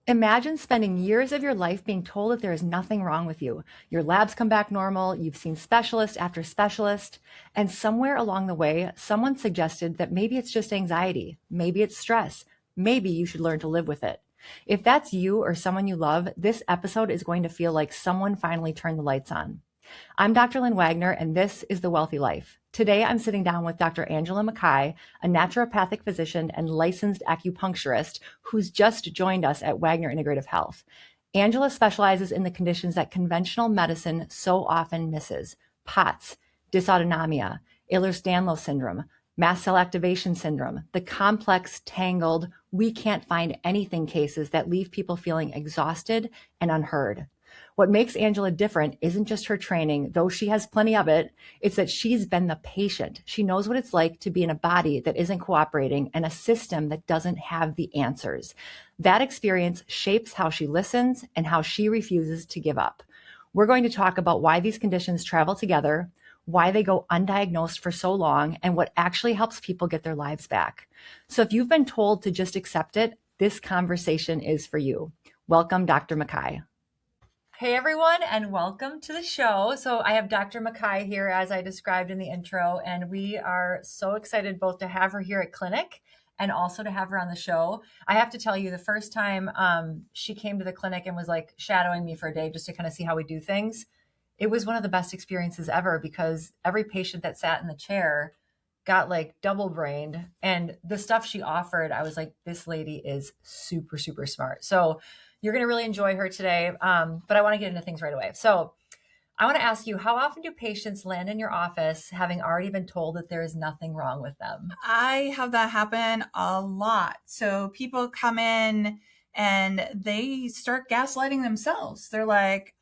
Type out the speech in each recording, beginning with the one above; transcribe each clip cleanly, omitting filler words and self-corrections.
Imagine spending years of your life being told that there is nothing wrong with you. Your labs come back normal, you've seen specialist after specialist, and somewhere along the way, someone suggested that maybe it's just anxiety, maybe it's stress, maybe you should learn to live with it. If that's you or someone you love, this episode is going to feel like someone finally turned the lights on. I'm Dr. Lynn Wagner, and this is The Wealthy Life. Today, I'm sitting down with Dr. Angela McKaye, a naturopathic physician and licensed acupuncturist who's just joined us at Wagner Integrative Health. Angela specializes in the conditions that conventional medicine so often misses: POTS, dysautonomia, Ehlers-Danlos syndrome, mast cell activation syndrome, the complex, tangled, we can't find anything cases that leave people feeling exhausted and unheard. What makes Angela different isn't just her training, though she has plenty of it. It's that she's been the patient. She knows what it's like to be in a body that isn't cooperating and a system that doesn't have the answers. That experience shapes how she listens and how she refuses to give up. We're going to talk about why these conditions travel together, why they go undiagnosed for so long, and what actually helps people get their lives back. So if you've been told to just accept it, this conversation is for you. Welcome, Dr. McKaye. Hey everyone, and welcome to the show. So I have Dr. McKaye here, as I described in the intro, and we are so excited both to have her here at clinic and also to have her on the show. I have to tell you, the first time she came to the clinic and was like shadowing me for a day just to kind of see how we do things, it was one of the best experiences ever because every patient that sat in the chair got like double brained, and the stuff she offered, I was like, this lady is super, super smart. So you're going to really enjoy her today, but I want to get into things right away. So I want to ask you, how often do patients land in your office having already been told that there is nothing wrong with them? I have that happen a lot. So people come in and they start gaslighting themselves. They're like,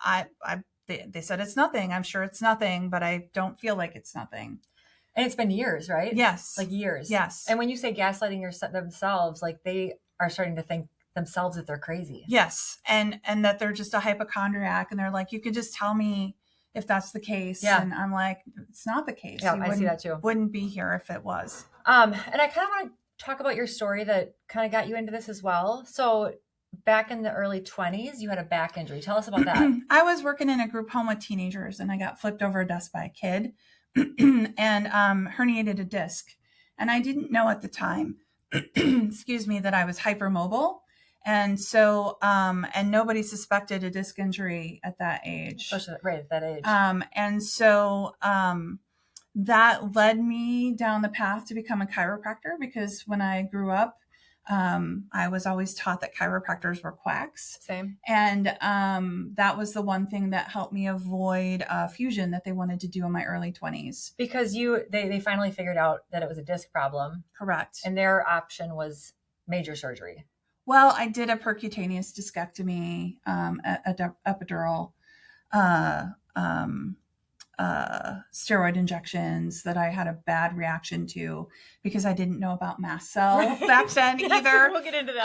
they said it's nothing. I'm sure it's nothing, but I don't feel like it's nothing. And it's been years, right? Yes. Like years. Yes. And when you say gaslighting themselves, like they are starting to think themselves that they're crazy. Yes. And that they're just a hypochondriac, and they're like, you could just tell me if that's the case. Yeah. And I'm like, it's not the case. Yeah, I see that too. Wouldn't be here if it was. And I kind of want to talk about your story that kind of got you into this as well. So back in the early 20s, you had a back injury. Tell us about that. I was working in a group home with teenagers, and I got flipped over a desk by a kid and herniated a disc. And I didn't know at the time, excuse me, that I was hypermobile. And so, and nobody suspected a disc injury at that age. Especially right at that age. And so, that led me down the path to become a chiropractor, because when I grew up, I was always taught that chiropractors were quacks. Same. And that was the one thing that helped me avoid fusion that they wanted to do in my early 20s. Because they finally figured out that it was a disc problem. Correct. And their option was major surgery. Well, I did a percutaneous discectomy, epidural, steroid injections that I had a bad reaction to because I didn't know about mast cell back then either. We'll get into that.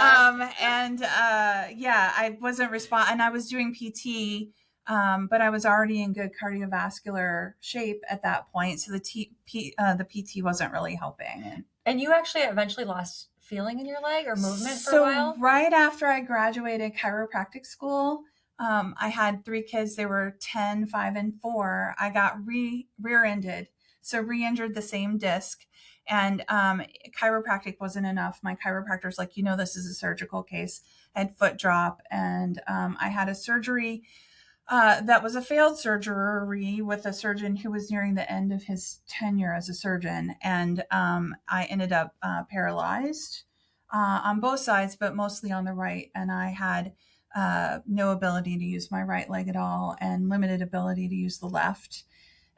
I wasn't and I was doing PT, but I was already in good cardiovascular shape at that point. So the PT wasn't really helping. And you actually eventually lost feeling in your leg or movement for a while? Right after I graduated chiropractic school, I had 3 kids. They were 10, 5, and 4. I got rear-ended, so re-injured the same disc. And chiropractic wasn't enough. My chiropractor's like, this is a surgical case. I had foot drop, and I had a surgery that was a failed surgery with a surgeon who was nearing the end of his tenure as a surgeon. And I ended up paralyzed on both sides, but mostly on the right. And I had no ability to use my right leg at all and limited ability to use the left.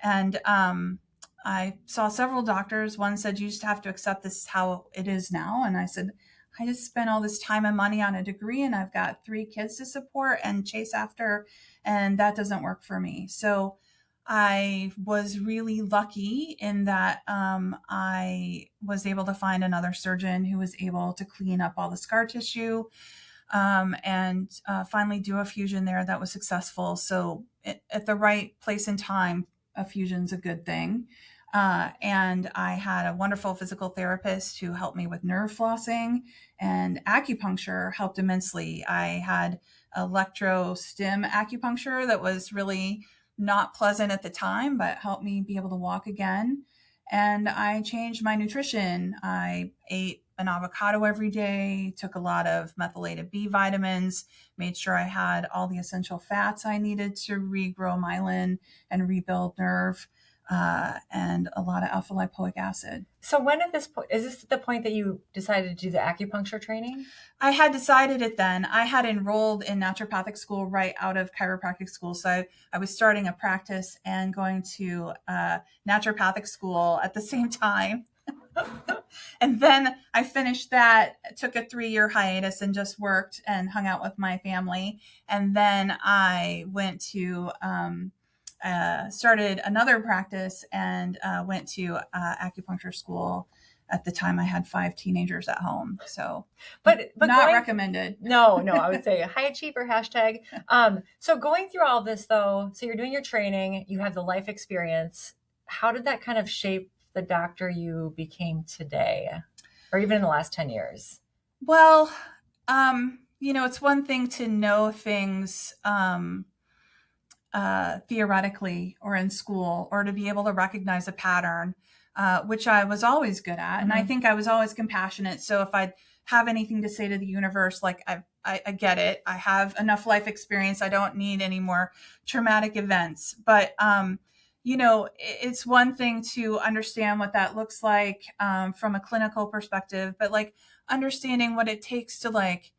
And I saw several doctors. One said, you just have to accept this is how it is now. And I said, I just spent all this time and money on a degree, and I've got 3 kids to support and chase after, and that doesn't work for me. So I was really lucky in that I was able to find another surgeon who was able to clean up all the scar tissue and finally do a fusion there that was successful. So at the right place and time, a fusion's a good thing. And I had a wonderful physical therapist who helped me with nerve flossing, and acupuncture helped immensely. I had electrostim acupuncture that was really not pleasant at the time, but helped me be able to walk again. And I changed my nutrition. I ate an avocado every day, took a lot of methylated B vitamins, made sure I had all the essential fats I needed to regrow myelin and rebuild nerve, and a lot of alpha lipoic acid. So when at this point, is this the point that you decided to do the acupuncture training? I had decided it then. I had enrolled in naturopathic school right out of chiropractic school. So I was starting a practice and going to naturopathic school at the same time. And then I finished that, took a 3-year hiatus and just worked and hung out with my family. And then I went to started another practice and went to acupuncture school. At the time, I had 5 teenagers at home, so but not recommended. No, I would say high achiever hashtag. So going through all this though, so you're doing your training, you have the life experience. How did that kind of shape the doctor you became today, or even in the last 10 years? Well, it's one thing to know things theoretically or in school, or to be able to recognize a pattern, which I was always good at. Mm-hmm. And I think I was always compassionate. So if I'd have anything to say to the universe, like I get it, I have enough life experience, I don't need any more traumatic events. But, it's one thing to understand what that looks like from a clinical perspective, but like understanding what it takes to like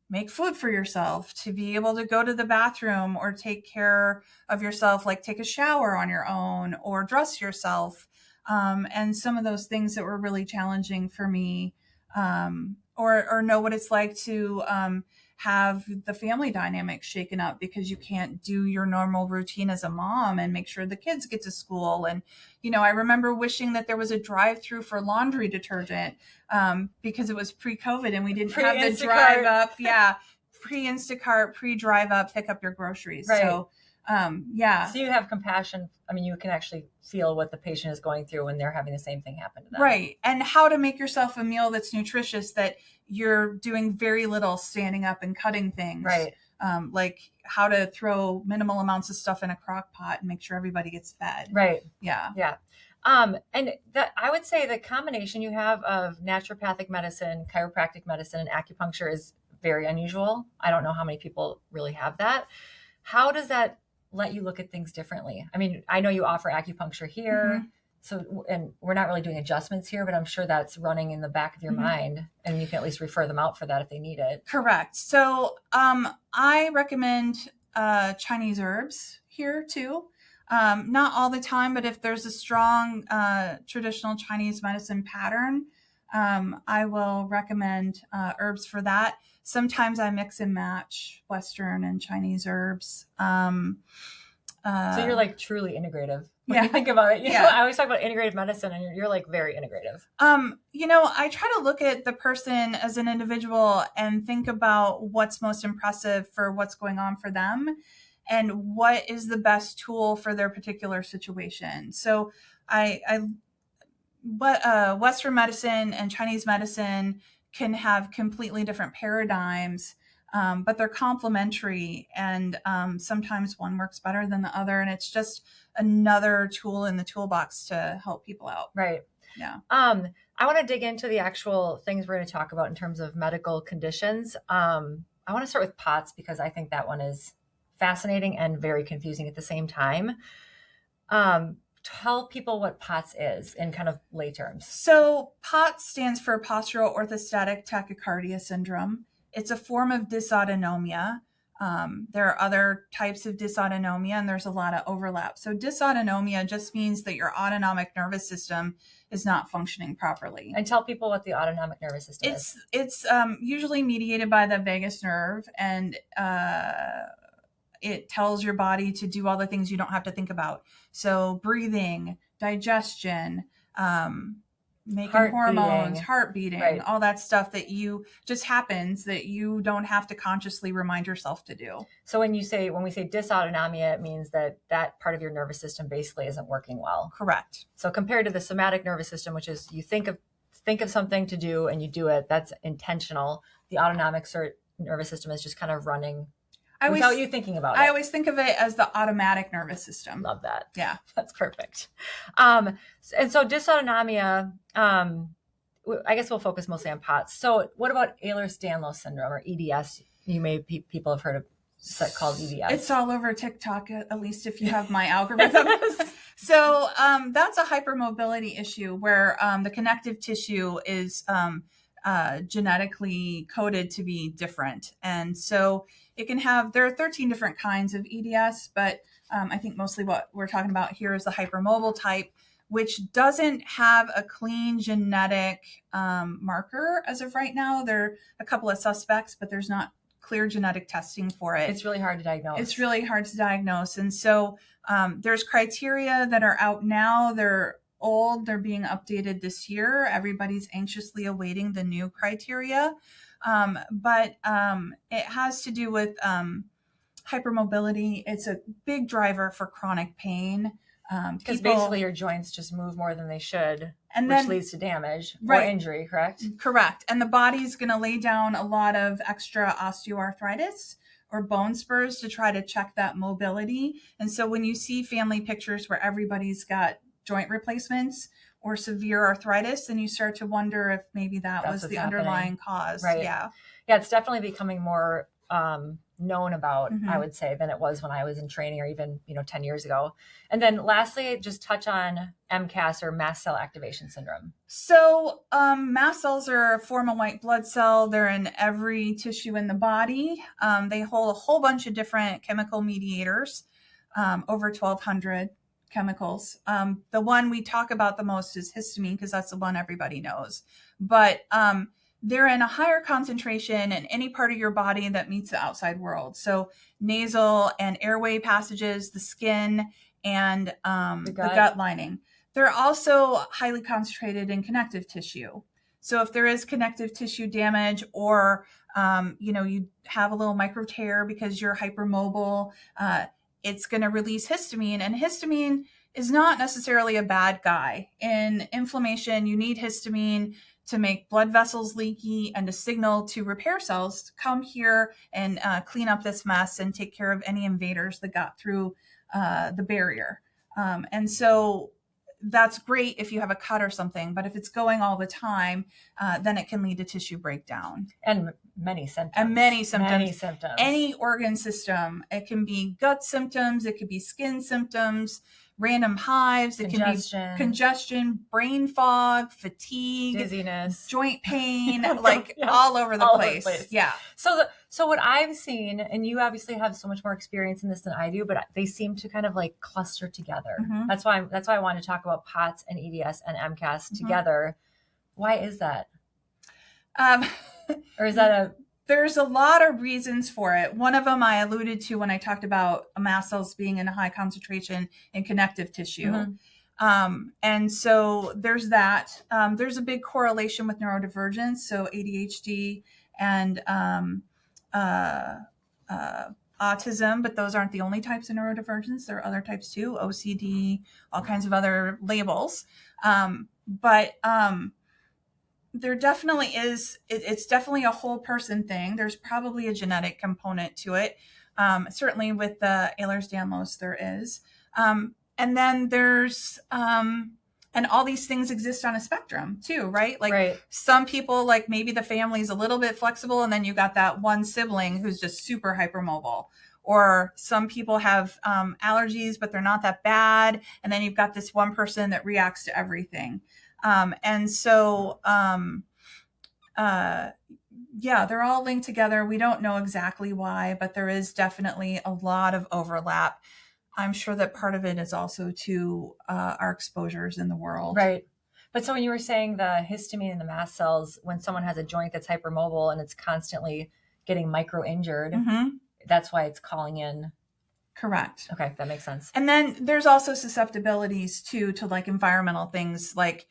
make food for yourself, to be able to go to the bathroom or take care of yourself, like take a shower on your own or dress yourself. And some of those things that were really challenging for me, or know what it's like to have the family dynamic shaken up because you can't do your normal routine as a mom and make sure the kids get to school. And, I remember wishing that there was a drive-through for laundry detergent because it was pre-COVID and we didn't have the drive up. Yeah. Pre-Instacart, pre-drive up, pick up your groceries. Right. So, So you have compassion. I mean, you can actually feel what the patient is going through when they're having the same thing happen to them. Right. And how to make yourself a meal that's nutritious, that you're doing very little standing up and cutting things. Right. Like how to throw minimal amounts of stuff in a crock pot and make sure everybody gets fed. Right. Yeah. Yeah. And that I would say the combination you have of naturopathic medicine, chiropractic medicine, and acupuncture is very unusual. I don't know how many people really have that. How does that let you look at things differently? I mean, I know you offer acupuncture here. Mm-hmm. So, and we're not really doing adjustments here, but I'm sure that's running in the back of your mm-hmm. mind, and you can at least refer them out for that if they need it. Correct. So, I recommend Chinese herbs here too. Not all the time, but if there's a strong traditional Chinese medicine pattern, I will recommend herbs for that. Sometimes I mix and match Western and Chinese herbs. So you're like truly integrative. When you think about it, you know, I always talk about integrative medicine, and you're like very integrative. I try to look at the person as an individual and think about what's most impressive for what's going on for them and what is the best tool for their particular situation. So Western medicine and Chinese medicine can have completely different paradigms, but they're complementary, and sometimes one works better than the other, and it's just another tool in the toolbox to help people out. Right. Yeah. I want to dig into the actual things we're going to talk about in terms of medical conditions. I want to start with POTS because I think that one is fascinating and very confusing at the same time. Tell people what POTS is in kind of lay terms. So POTS stands for postural orthostatic tachycardia syndrome. It's a form of dysautonomia. There are other types of dysautonomia, and there's a lot of overlap. So dysautonomia just means that your autonomic nervous system is not functioning properly. And tell people what the autonomic nervous system is. It's usually mediated by the vagus nerve, and it tells your body to do all the things you don't have to think about. So breathing, digestion, making Heart hormones, beating. heart beating, Right. all that stuff that you just happens that you don't have to consciously remind yourself to do. So when we say dysautonomia, it means that part of your nervous system basically isn't working well. Correct. So compared to the somatic nervous system, which is you think of something to do and you do it, that's intentional. The autonomic nervous system is just kind of running without you thinking about it. I always think of it as the automatic nervous system. Love that. Yeah. That's perfect. And so dysautonomia, I guess we'll focus mostly on POTS. So what about Ehlers-Danlos syndrome, or EDS? People have heard of called EDS. It's all over TikTok, at least if you have my algorithm. So that's a hypermobility issue where the connective tissue is genetically coded to be different. And so it can there are 13 different kinds of EDS, but I think mostly what we're talking about here is the hypermobile type, which doesn't have a clean genetic marker as of right now. There are a couple of suspects, but there's not clear genetic testing for it. It's really hard to diagnose. It's really hard to diagnose. And so there's criteria that are out now. They're old. They're being updated this year. Everybody's anxiously awaiting the new criteria. But it has to do with hypermobility. It's a big driver for chronic pain. Because basically your joints just move more than they should, and which leads to damage or injury, correct? Correct. And the body's going to lay down a lot of extra osteoarthritis or bone spurs to try to check that mobility. And so when you see family pictures where everybody's got joint replacements or severe arthritis, then you start to wonder if maybe that was the underlying cause. Right. Yeah. Yeah. It's definitely becoming more known about, I would say, than it was when I was in training, or even 10 years ago. And then lastly, just touch on MCAS, or mast cell activation syndrome. So mast cells are a form of white blood cell. They're in every tissue in the body. They hold a whole bunch of different chemical mediators, over 1,200 chemicals. The one we talk about the most is histamine, because that's the one everybody knows. But they're in a higher concentration in any part of your body that meets the outside world. So nasal and airway passages, the skin, and the gut lining. They're also highly concentrated in connective tissue. So if there is connective tissue damage, or you have a little micro tear because you're hypermobile, it's going to release histamine. And histamine is not necessarily a bad guy. In inflammation, you need histamine to make blood vessels leaky and to signal to repair cells to come here and clean up this mess and take care of any invaders that got through the barrier. And so that's great if you have a cut or something, but if it's going all the time, then it can lead to tissue breakdown. And many symptoms. Any organ system. It can be gut symptoms. It could be skin symptoms, random hives. It can be congestion, brain fog, fatigue, dizziness, joint pain, all over the place. Yeah. So what I've seen, and you obviously have so much more experience in this than I do, but they seem to kind of cluster together. Mm-hmm. That's why I wanted to talk about POTS and EDS and MCAS together. Why is that? Or is that There's a lot of reasons for it. One of them I alluded to when I talked about mast cells being in a high concentration in connective tissue. Mm-hmm. And so there's that. There's a big correlation with neurodivergence. So ADHD and autism, but those aren't the only types of neurodivergence. There are other types too, OCD, all kinds of other labels. There definitely is, it's definitely a whole person thing. There's probably a genetic component to it. Certainly with the Ehlers-Danlos there is. And then there's, and all these things exist on a spectrum too, right? Some people, maybe the family's a little bit flexible, and then you got that one sibling who's just super hypermobile. Or some people have allergies, but they're not that bad. And then you've got this one person that reacts to everything. And so, they're all linked together. We don't know exactly why, but there is definitely a lot of overlap. I'm sure that part of it is also to our exposures in the world. Right. But so when you were saying the histamine in the mast cells, when someone has a joint that's hypermobile and it's constantly getting micro injured, mm-hmm. that's why it's calling in. Correct. Okay, that makes sense. And then there's also susceptibilities to environmental things like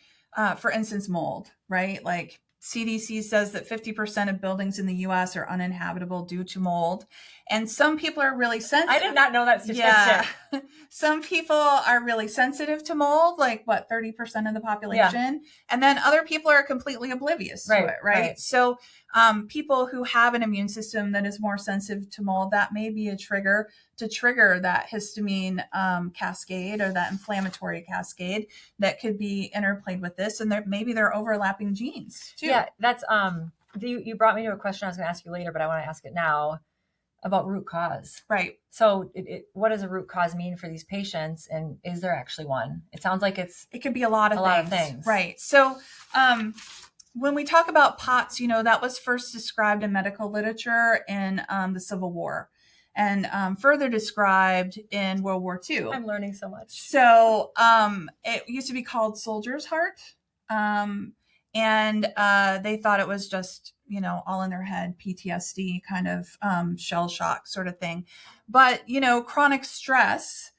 for instance, mold, right? Like CDC says that 50% of buildings in the US are uninhabitable due to mold. And some people are really sensitive. I did not know that statistic. Yeah. Some people are really sensitive to mold, like what, 30% of the population. And then other people are completely oblivious to it, right? So people who have an immune system that is more sensitive to mold, that may be a trigger to trigger that histamine cascade or that inflammatory cascade that could be interplayed with this. And maybe they're overlapping genes too. Yeah, that's you brought me to a question I was going to ask you later, but I want to ask it now about root cause. Right. So what does a root cause mean for these patients? And is there actually one? It sounds like it could be a lot of things. Right. So when we talk about POTS, that was first described in medical literature in the Civil War and further described in World War II. I'm learning so much. So it used to be called soldier's heart. And they thought it was just, all in their head, PTSD kind of shell shock sort of thing. But, chronic stress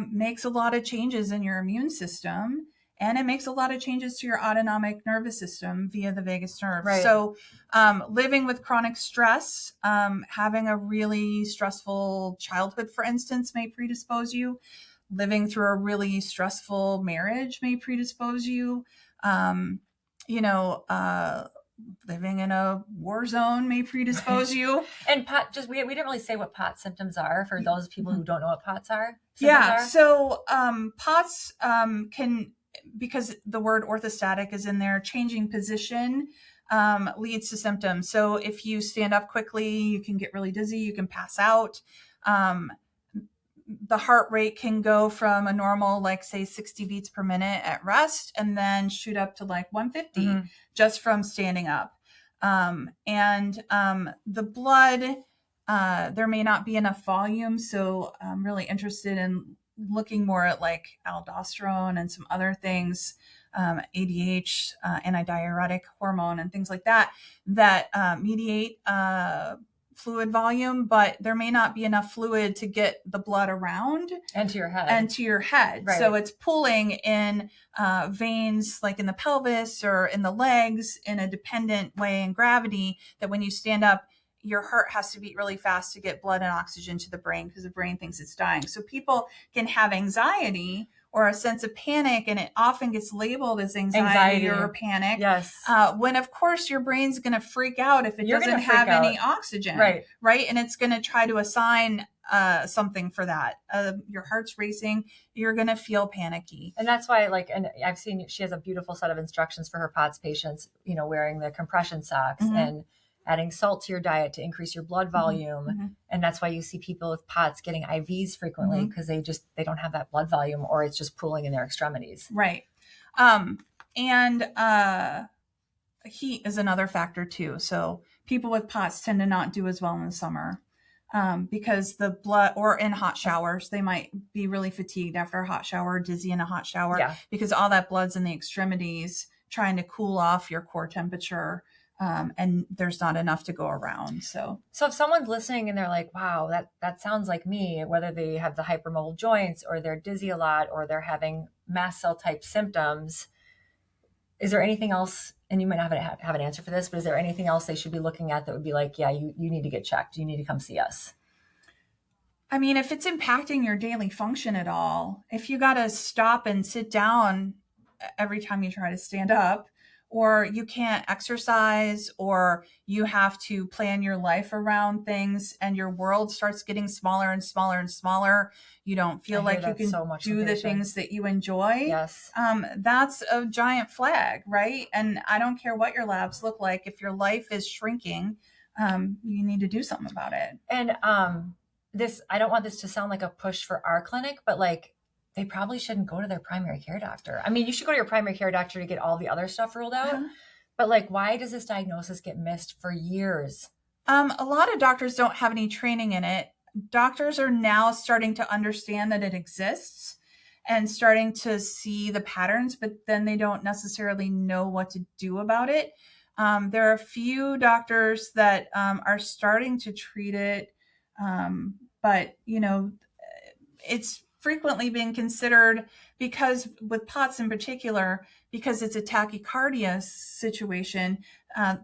makes a lot of changes in your immune system. And it makes a lot of changes to your autonomic nervous system via the vagus nerve. Right. So living with chronic stress, having a really stressful childhood, for instance, may predispose you. Living through a really stressful marriage may predispose you. Living in a war zone may predispose you. And we didn't really say what POTS symptoms are for those people who don't know what POTS are. So POTS can, because the word orthostatic is in there, changing position leads to symptoms. So if you stand up quickly, you can get really dizzy, you can pass out. The heart rate can go from a normal, like say 60 beats per minute at rest and then shoot up to like 150 just from standing up. And the blood, there may not be enough volume. So I'm really interested in looking more at like aldosterone and some other things, ADH, antidiuretic hormone and things like that mediate fluid volume, but there may not be enough fluid to get the blood around and to your head. Right. So it's pulling in veins like in the pelvis or in the legs in a dependent way in gravity that when you stand up, your heart has to beat really fast to get blood and oxygen to the brain because the brain thinks it's dying. So people can have anxiety or a sense of panic, and it often gets labeled as anxiety or panic. Yes. When of course your brain's going to freak out if it doesn't have any oxygen. Right. And it's going to try to assign something for that. Your heart's racing. You're going to feel panicky. And that's why, and I've seen she has a beautiful set of instructions for her POTS patients, wearing the compression socks and adding salt to your diet to increase your blood volume. And that's why you see people with POTS getting IVs frequently because they don't have that blood volume or it's just pooling in their extremities. Right. And heat is another factor too. So people with POTS tend to not do as well in the summer because the blood, or in hot showers, they might be really fatigued after a hot shower, dizzy in a hot shower because all that blood's in the extremities trying to cool off your core temperature. And there's not enough to go around. So if someone's listening and they're like, wow, that sounds like me, whether they have the hypermobile joints or they're dizzy a lot or they're having mast cell type symptoms, is there anything else? And you might not have an answer for this, but is there anything else they should be looking at that would be like, yeah, you need to get checked. You need to come see us. I mean, if it's impacting your daily function at all, if you got to stop and sit down every time you try to stand up, or you can't exercise, or you have to plan your life around things and your world starts getting smaller and smaller and smaller. You don't feel like you can do the things that you enjoy. Yes. That's a giant flag, right? And I don't care what your labs look like. If your life is shrinking, you need to do something about it. And I don't want this to sound like a push for our clinic, but they probably shouldn't go to their primary care doctor. I mean, you should go to your primary care doctor to get all the other stuff ruled out. But why does this diagnosis get missed for years? A lot of doctors don't have any training in it. Doctors are now starting to understand that it exists and starting to see the patterns, but then they don't necessarily know what to do about it. There are a few doctors that are starting to treat it. But, frequently being considered, because with POTS in particular, because it's a tachycardia situation,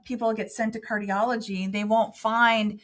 people get sent to cardiology. They won't find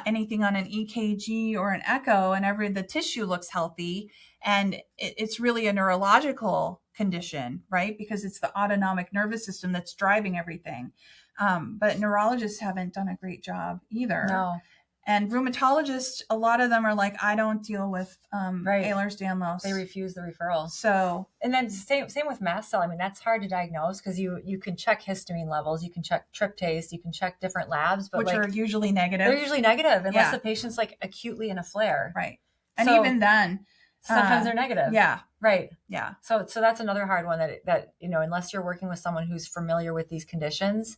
anything on an EKG or an echo, and the tissue looks healthy. And it's really a neurological condition, right? Because it's the autonomic nervous system that's driving everything. But neurologists haven't done a great job either. No. And rheumatologists, a lot of them are like, I don't deal with Ehlers-Danlos. They refuse the referral. So, and then same with mast cell. I mean, that's hard to diagnose because you can check histamine levels, you can check tryptase, you can check different labs, but which are usually negative. They're usually negative unless the patient's like acutely in a flare. Right. And even then, sometimes they're negative. Yeah. Right. Yeah. So that's another hard one that, unless you're working with someone who's familiar with these conditions,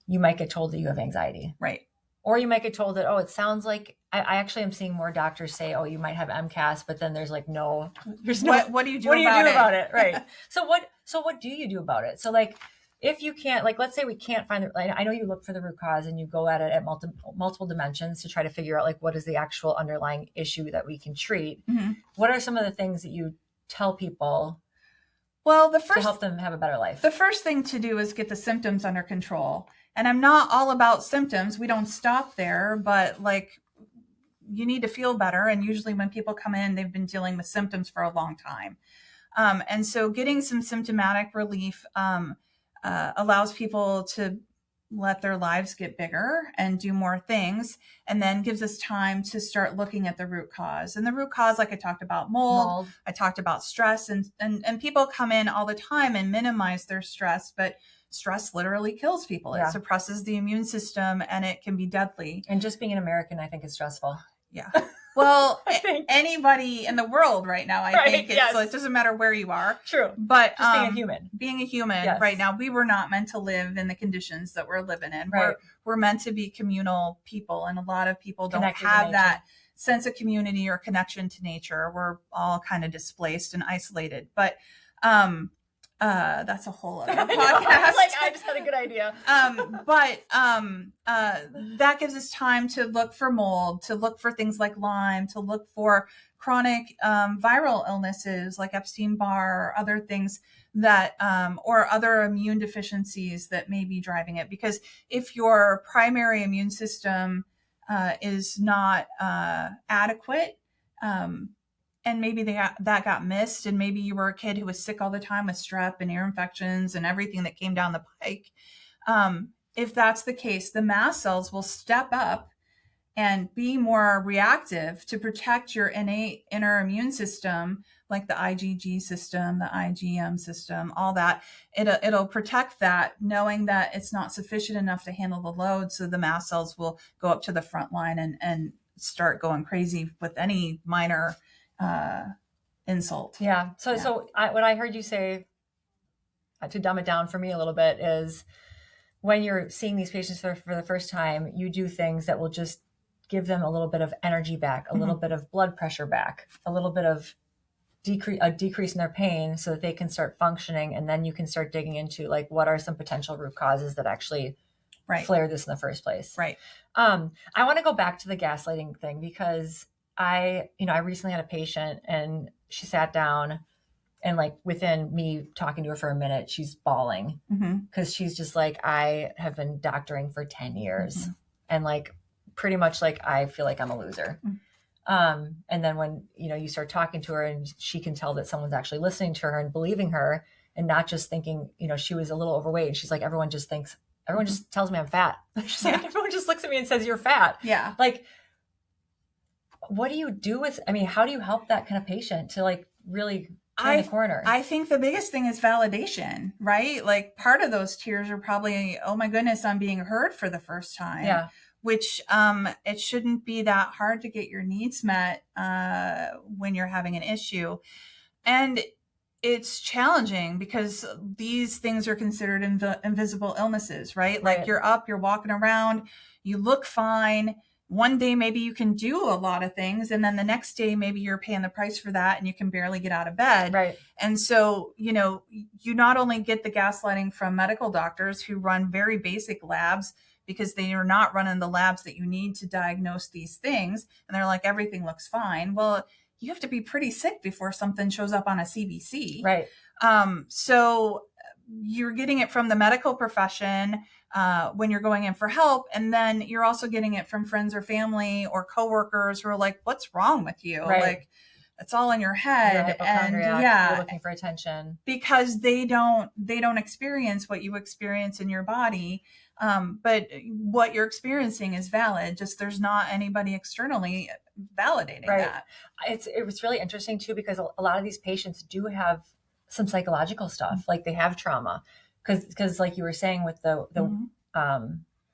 you might get told that you have anxiety. Right. Or you might get told that, it sounds like, I actually am seeing more doctors say, you might have MCAS, but then there's like, what do you do about it? Right. So what do you do about it? So like, if you can't, like, let's say we can't find I know you look for the root cause and you go at it at multiple dimensions to try to figure out like, what is the actual underlying issue that we can treat? Mm-hmm. What are some of the things that you tell people to help them have a better life? The first thing to do is get the symptoms under control. And I'm not all about symptoms. We don't stop there, but like, you need to feel better. And usually when people come in, they've been dealing with symptoms for a long time. And so getting some symptomatic relief allows people to let their lives get bigger and do more things, and then gives us time to start looking at the root cause. And the root cause, like I talked about mold. I talked about stress, and people come in all the time and minimize their stress, but stress literally kills people. It suppresses the immune system and it can be deadly. And just being an American, I think, is stressful. Yeah. Well, anybody in the world right now, I think so it doesn't matter where you are. True. But just being a human right now, we were not meant to live in the conditions that we're living in. Right. We're meant to be communal people. And a lot of people don't have that sense of community or connection to nature. We're all kind of displaced and isolated. But that's a whole other podcast. I just had a good idea. That gives us time to look for mold, to look for things like Lyme, to look for chronic viral illnesses like Epstein-Barr or other things that, or other immune deficiencies that may be driving it. Because if your primary immune system is not adequate, and maybe that got missed, and maybe you were a kid who was sick all the time with strep and ear infections and everything that came down the pike. If that's the case, the mast cells will step up and be more reactive to protect your innate inner immune system, like the IgG system, the IgM system, all that. It'll protect that, knowing that it's not sufficient enough to handle the load. So the mast cells will go up to the front line and start going crazy with any minor insult. Yeah. So what I heard you say, to dumb it down for me a little bit, is when you're seeing these patients for the first time, you do things that will just give them a little bit of energy back, a little bit of blood pressure back, a little bit of decrease in their pain so that they can start functioning. And then you can start digging into like, what are some potential root causes that actually flared this in the first place? Right. I want to go back to the gaslighting thing, because I recently had a patient and she sat down, and like within me talking to her for a minute, she's bawling because she's just like, I have been doctoring for 10 years and like pretty much like I feel like I'm a loser. And then when you start talking to her and she can tell that someone's actually listening to her and believing her, and not just thinking she was a little overweight, and she's like, everyone just tells me I'm fat. She's like, everyone just looks at me and says you're fat. Yeah. Like, what do you do how do you help that kind of patient to like really turn the corner? I think the biggest thing is validation, right? Like part of those tears are probably, oh my goodness, I'm being heard for the first time. Yeah. Which it shouldn't be that hard to get your needs met when you're having an issue. And it's challenging because these things are considered invisible illnesses, right? Like you're up, you're walking around, you look fine. One day, maybe you can do a lot of things. And then the next day, maybe you're paying the price for that and you can barely get out of bed. Right. And so, you not only get the gaslighting from medical doctors who run very basic labs because they are not running the labs that you need to diagnose these things. And they're like, everything looks fine. Well, you have to be pretty sick before something shows up on a CBC. Right. So you're getting it from the medical profession when you're going in for help. And then you're also getting it from friends or family or coworkers who are like, what's wrong with you? Right. Like, it's all in your head. And you're looking for attention because they don't experience what you experience in your body. But what you're experiencing is valid. Just there's not anybody externally validating that. It was really interesting too, because a lot of these patients do have some psychological stuff, like they have trauma, because like you were saying with the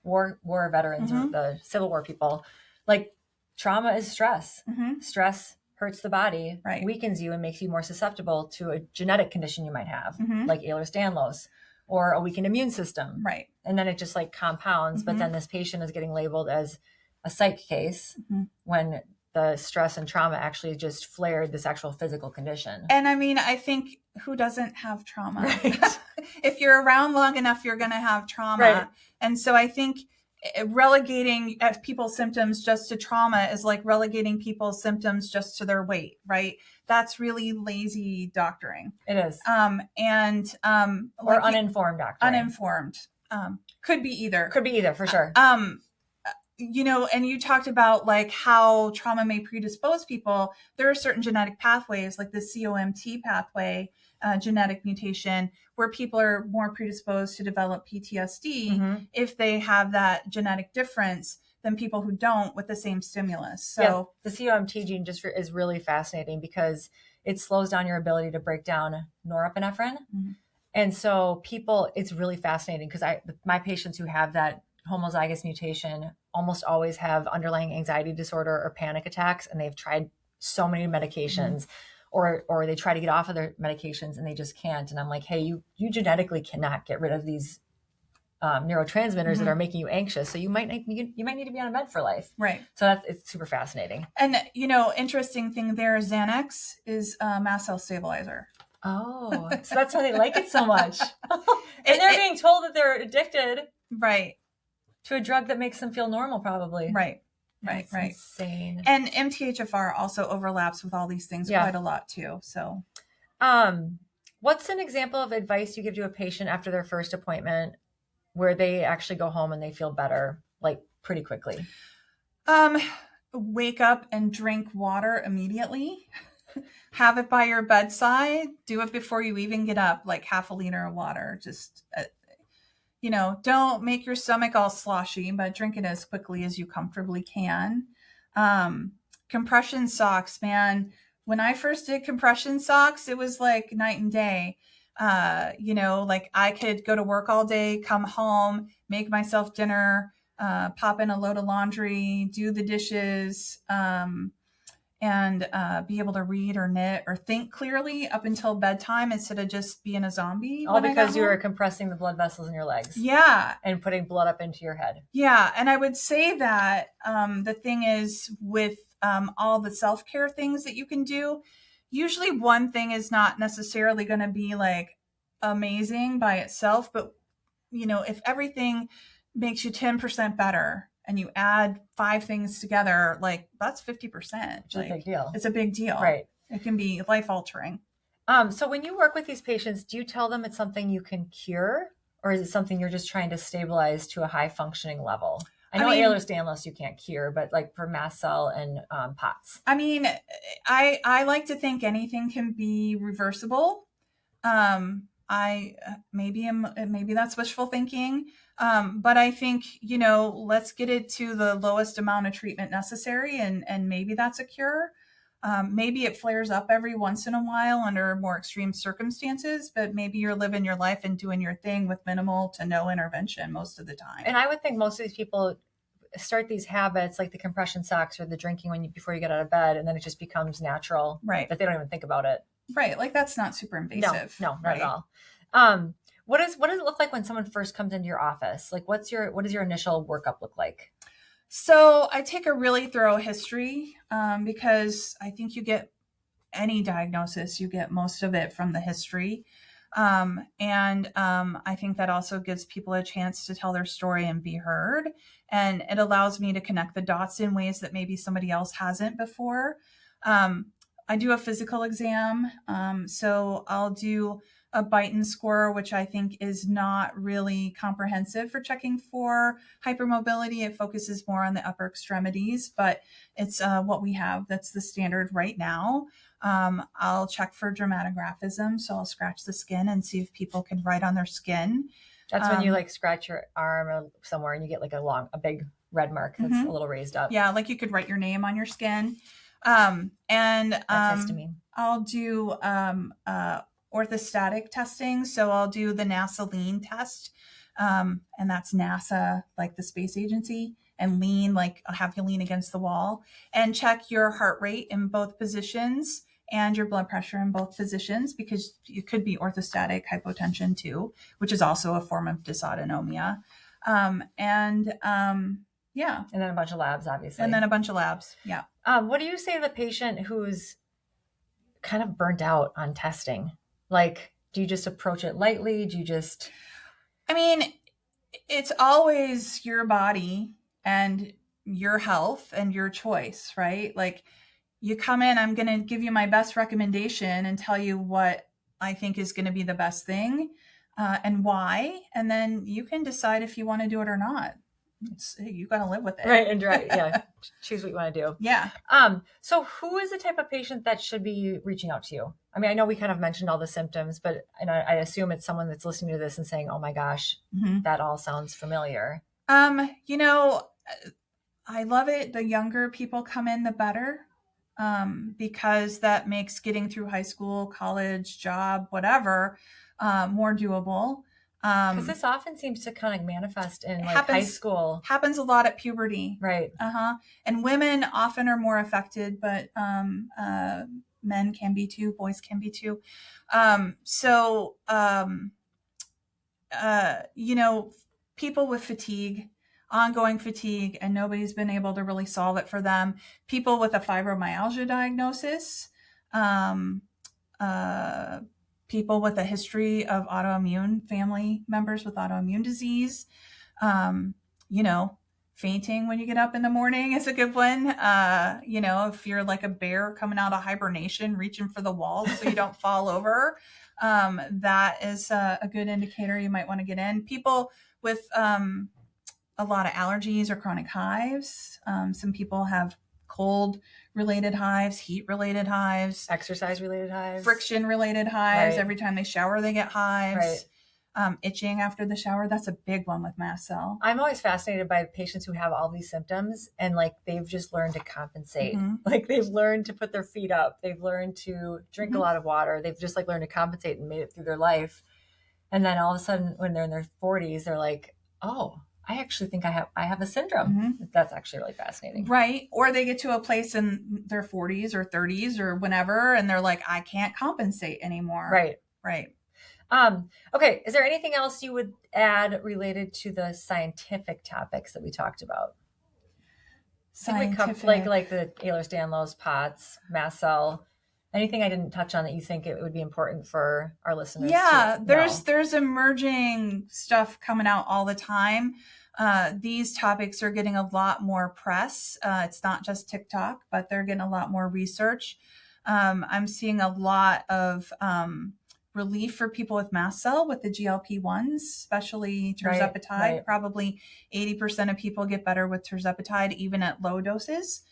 war veterans or the Civil War people, like trauma is stress. Stress hurts the body, weakens you, and makes you more susceptible to a genetic condition you might have, like Ehlers-Danlos, or a weakened immune system. Right. And then it just like compounds, but then this patient is getting labeled as a psych case when the stress and trauma actually just flared this actual physical condition. And I mean, I think who doesn't have trauma? Right. If you're around long enough, you're going to have trauma. Right. And so I think relegating people's symptoms just to trauma is like relegating people's symptoms just to their weight, right? That's really lazy doctoring. It is. Or like uninformed doctoring. Uninformed. Could be either. Could be either, for sure. You know, and you talked about like how trauma may predispose people. There are certain genetic pathways, like the COMT pathway, genetic mutation, where people are more predisposed to develop PTSD if they have that genetic difference than people who don't with the same stimulus. So the COMT gene just is really fascinating because it slows down your ability to break down norepinephrine. And so it's really fascinating because my patients who have that homozygous mutation almost always have underlying anxiety disorder or panic attacks, and they've tried so many medications or they try to get off of their medications and they just can't. And I'm like, hey, you genetically cannot get rid of these neurotransmitters that are making you anxious. So you might need to be on a med for life. Right. So it's super fascinating. And, you know, interesting thing there, Xanax is a mast cell stabilizer. Oh, so that's why they like it so much. And they're being told that they're addicted. Right. To a drug that makes them feel normal, probably. Right. That's insane. And MTHFR also overlaps with all these things quite a lot too. So, what's an example of advice you give to a patient after their first appointment where they actually go home and they feel better, like pretty quickly? Wake up and drink water immediately. Have it by your bedside. Do it before you even get up, like half a liter of water. Just, you know, don't make your stomach all sloshy, but drink it as quickly as you comfortably can. Compression socks, man. When I first did compression socks, it was like night and day. You know, like I could go to work all day, come home, make myself dinner, pop in a load of laundry, do the dishes, and be able to read or knit or think clearly up until bedtime instead of just being a zombie. All because you were compressing the blood vessels in your legs. Yeah. And putting blood up into your head. Yeah. And I would say that the thing is with all the self-care things that you can do, usually one thing is not necessarily going to be like amazing by itself. But, you know, if everything makes you 10% better, and you add 5 things together, like that's 50%. It's a big deal. It's a big deal. Right. It can be life altering. So when you work with these patients, do you tell them it's something you can cure, or is it something you're just trying to stabilize to a high functioning level? I know Ehlers-Danlos you can't cure, but like for mast cell and POTS. I mean, I like to think anything can be reversible. Maybe that's wishful thinking. But I think, you know, let's get it to the lowest amount of treatment necessary. And maybe that's a cure. Maybe it flares up every once in a while under more extreme circumstances, but maybe you're living your life and doing your thing with minimal to no intervention most of the time. And I would think most of these people start these habits like the compression socks or the drinking before you get out of bed, and then it just becomes natural. Right. That they don't even think about it. Right. Like that's not super invasive. No, not at all. What does it look like when someone first comes into your office? Like what does your initial workup look like? So I take a really thorough history because I think you get any diagnosis, you get most of it from the history. And I think that also gives people a chance to tell their story and be heard. And it allows me to connect the dots in ways that maybe somebody else hasn't before. I do a physical exam. So I'll do a Beighton score, which I think is not really comprehensive for checking for hypermobility. It focuses more on the upper extremities, but it's what we have. That's the standard right now. I'll check for dermatographism. So I'll scratch the skin and see if people can write on their skin. That's when you like scratch your arm or somewhere and you get like a big red mark that's a little raised up. Yeah, like you could write your name on your skin. That's histamine. I'll do orthostatic testing. So I'll do the NASA lean test. And that's NASA, like the space agency, and lean, like I'll have you lean against the wall and check your heart rate in both positions and your blood pressure in both positions, because it could be orthostatic hypotension too, which is also a form of dysautonomia. Yeah. And then a bunch of labs, obviously. And then a bunch of labs. Yeah. What do you say to the patient who's kind of burnt out on testing? Like, do you just approach it lightly? Do you just... I mean, it's always your body and your health and your choice, right? Like, you come in, I'm going to give you my best recommendation and tell you what I think is going to be the best thing and why. And then you can decide if you want to do it or not. You got to live with it. Right. And right. Yeah. Choose what you want to do. Yeah. So who is the type of patient that should be reaching out to you? I mean, I know we kind of mentioned all the symptoms, but I assume it's someone that's listening to this and saying, oh my gosh, that all sounds familiar. You know, I love it. The younger people come in, the better. Because that makes getting through high school, college, job, whatever, more doable. Because this often seems to kind of manifest in like high school. Happens a lot at puberty. Right. And women often are more affected, but men can be too, boys can be too. You know, people with fatigue, ongoing fatigue, and nobody's been able to really solve it for them. People with a fibromyalgia diagnosis, people with a history of autoimmune, family members with autoimmune disease, you know, fainting when you get up in the morning is a good one. You know, if you're like a bear coming out of hibernation, reaching for the walls so you don't fall over, that is a good indicator you might want to get in. People with a lot of allergies or chronic hives. Some people have cold related hives, heat related hives, exercise related hives, friction related hives. Right. Every time they shower, they get hives. Right. Itching after the shower. That's a big one with mast cell. I'm always fascinated by patients who have all these symptoms and like they've just learned to compensate. Like they've learned to put their feet up. They've learned to drink a lot of water. They've just like learned to compensate and made it through their life. And then all of a sudden when they're in their 40s, they're like, oh, I actually think I have a syndrome. That's actually really fascinating. Right. Or they get to a place in their 40s or 30s or whenever, and they're like, I can't compensate anymore. Right. Right. Okay. Is there anything else you would add related to the scientific topics that we talked about? Scientific. Like the Ehlers-Danlos, POTS, mast cell. Anything I didn't touch on that you think it would be important for our listeners? Yeah, there's emerging stuff coming out all the time. These topics are getting a lot more press. It's not just TikTok, but they're getting a lot more research. I'm seeing a lot of relief for people with mast cell with the GLP-1s, especially tirzepatide. Right. Probably 80% of people get better with tirzepatide, even at low doses,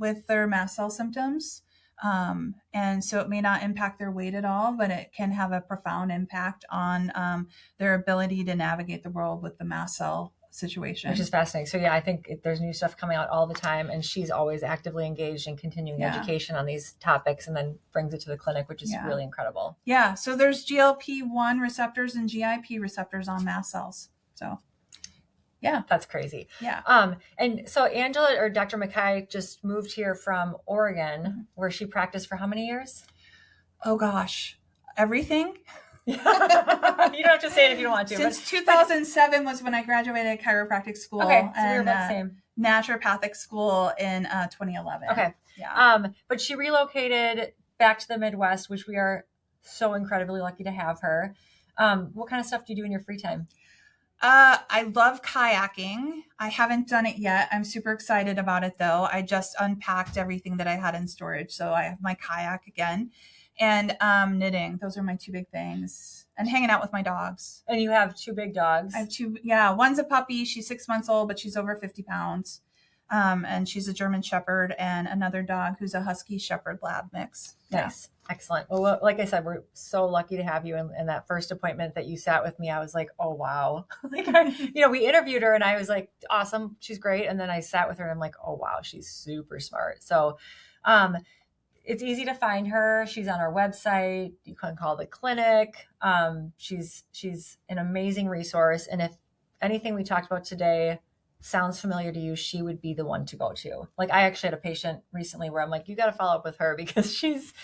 with their mast cell symptoms. And so it may not impact their weight at all, but it can have a profound impact on their ability to navigate the world with the mast cell situation. Which is fascinating. So yeah, I think there's new stuff coming out all the time, and she's always actively engaged in continuing education on these topics and then brings it to the clinic, which is really incredible. Yeah. So there's GLP-1 receptors and GIP receptors on mast cells. So yeah, that's crazy. Yeah. And so Angela or Dr. McKaye just moved here from Oregon, where she practiced for how many years? Oh gosh, everything. You don't have to say it if you don't want to. Since 2007 was when I graduated chiropractic school. Okay, so and we were about the same. Naturopathic school in 2011. Okay. Yeah. But she relocated back to the Midwest, which we are so incredibly lucky to have her. What kind of stuff do you do in your free time? I love kayaking. I haven't done it yet. I'm super excited about it though. I just unpacked everything that I had in storage. So I have my kayak again and knitting. Those are my two big things. And hanging out with my dogs. And you have 2 big dogs. I have 2. Yeah. One's a puppy. She's 6 months old, but she's over 50 pounds. And she's a German Shepherd, and another dog who's a Husky Shepherd Lab mix. Nice. Excellent. Well, like I said, we're so lucky to have you in that first appointment that you sat with me. I was like, oh, wow. We interviewed her and I was like, awesome. She's great. And then I sat with her and I'm like, oh, wow, she's super smart. So it's easy to find her. She's on our website. You can call the clinic. She's an amazing resource. And if anything we talked about today sounds familiar to you, she would be the one to go to. Like I actually had a patient recently where I'm like, you got to follow up with her because she's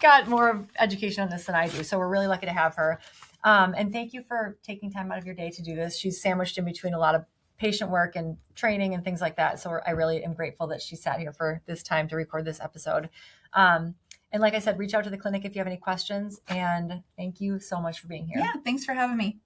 got more education on this than I do. So we're really lucky to have her. And thank you for taking time out of your day to do this. She's sandwiched in between a lot of patient work and training and things like that. So I really am grateful that she sat here for this time to record this episode. And like I said, reach out to the clinic if you have any questions. And thank you so much for being here. Yeah, thanks for having me.